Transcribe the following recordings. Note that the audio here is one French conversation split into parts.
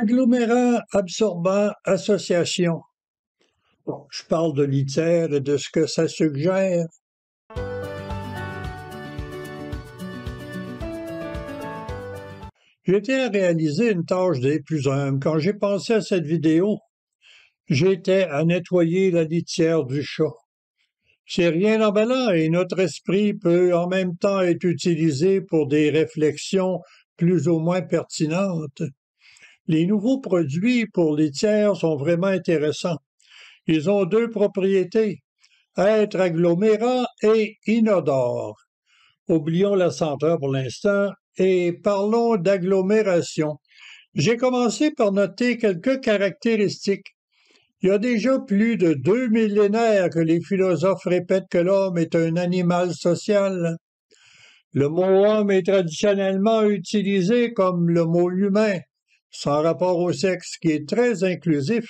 Agglomérat absorbant association. Bon, je parle de litière et de ce que ça suggère. J'étais à réaliser une tâche des plus humbles. Quand j'ai pensé à cette vidéo, j'étais à nettoyer la litière du chat. C'est rien d'emballant et notre esprit peut en même temps être utilisé pour des réflexions plus ou moins pertinentes. Les nouveaux produits pour litière sont vraiment intéressants. Ils ont deux propriétés, être agglomérants et inodores. Oublions la senteur pour l'instant et parlons d'agglomération. J'ai commencé par noter quelques caractéristiques. Il y a déjà plus de 2 millénaires que les philosophes répètent que l'homme est un animal social. Le mot homme est traditionnellement utilisé comme le mot humain, sans rapport au sexe, qui est très inclusif,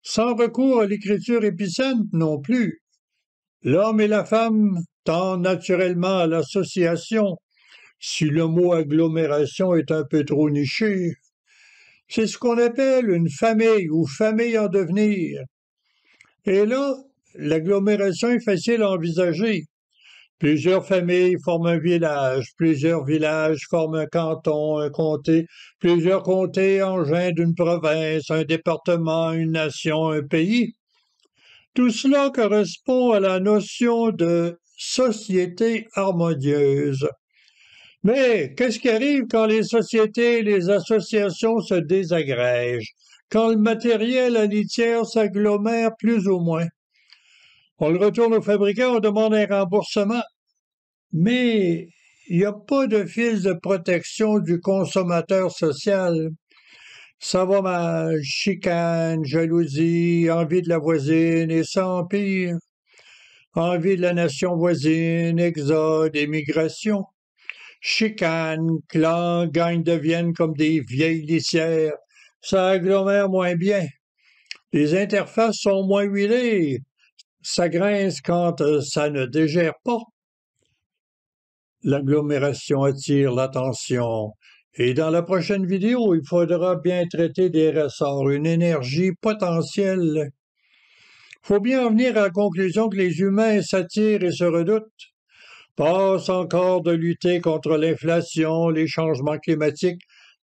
sans recours à l'écriture épicène non plus. L'homme et la femme tendent naturellement à l'association, si le mot agglomération est un peu trop niché. C'est ce qu'on appelle une famille ou famille en devenir. Et là, l'agglomération est facile à envisager. Plusieurs familles forment un village, plusieurs villages forment un canton, un comté, plusieurs comtés engendrent une province, un département, une nation, un pays. Tout cela correspond à la notion de société harmonieuse. Mais qu'est-ce qui arrive quand les sociétés et les associations se désagrègent, quand le matériel à litière s'agglomère plus ou moins? On le retourne au fabricant, on demande un remboursement. Mais il n'y a pas de fil de protection du consommateur social. Ça va mal, chicane, jalousie, envie de la voisine, et ça empire. Envie de la nation voisine, exode, émigration. Chicane, clans, gangs deviennent comme des vieilles litières. Ça agglomère moins bien. Les interfaces sont moins huilées. Ça grince quand ça ne dégère pas. L'agglomération attire l'attention. Et dans la prochaine vidéo, il faudra bien traiter des ressorts, une énergie potentielle. Faut bien en venir à la conclusion que les humains s'attirent et se redoutent. Passe encore de lutter contre l'inflation, les changements climatiques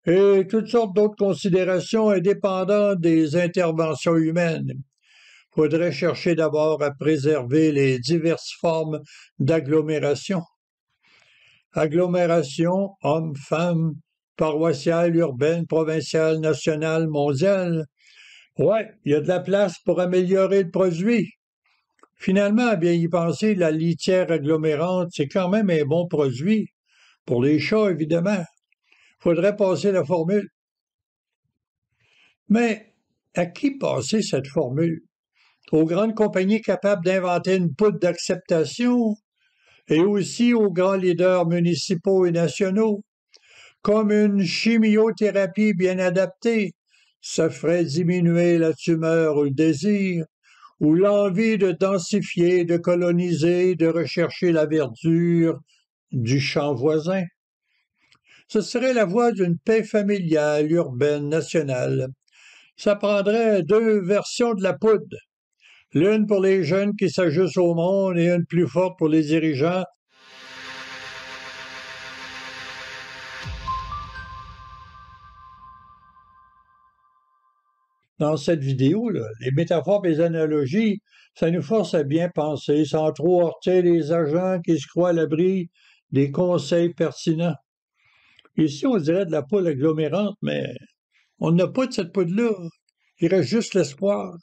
et toutes sortes d'autres considérations indépendantes des interventions humaines. Faudrait chercher d'abord à préserver les diverses formes d'agglomération. Agglomération, hommes, femmes, paroissiale, urbaine, provinciale, nationale, mondiale. Ouais, il y a de la place pour améliorer le produit. Finalement, à bien y penser, la litière agglomérante, c'est quand même un bon produit. Pour les chats, évidemment. Faudrait passer la formule. Mais à qui passer cette formule? Aux grandes compagnies capables d'inventer une poudre d'acceptation et aussi aux grands leaders municipaux et nationaux. Comme une chimiothérapie bien adaptée, ça ferait diminuer la tumeur ou le désir, ou l'envie de densifier, de coloniser, de rechercher la verdure du champ voisin. Ce serait la voie d'une paix familiale, urbaine, nationale. Ça prendrait deux versions de la poudre, l'une pour les jeunes qui s'ajustent au monde et une plus forte pour les dirigeants. Dans cette vidéo, là, les métaphores et les analogies, ça nous force à bien penser sans trop heurter les agents qui se croient à l'abri des conseils pertinents. Ici, on dirait de la poudre agglomérante, mais on n'a pas de cette poudre-là. Il reste juste l'espoir.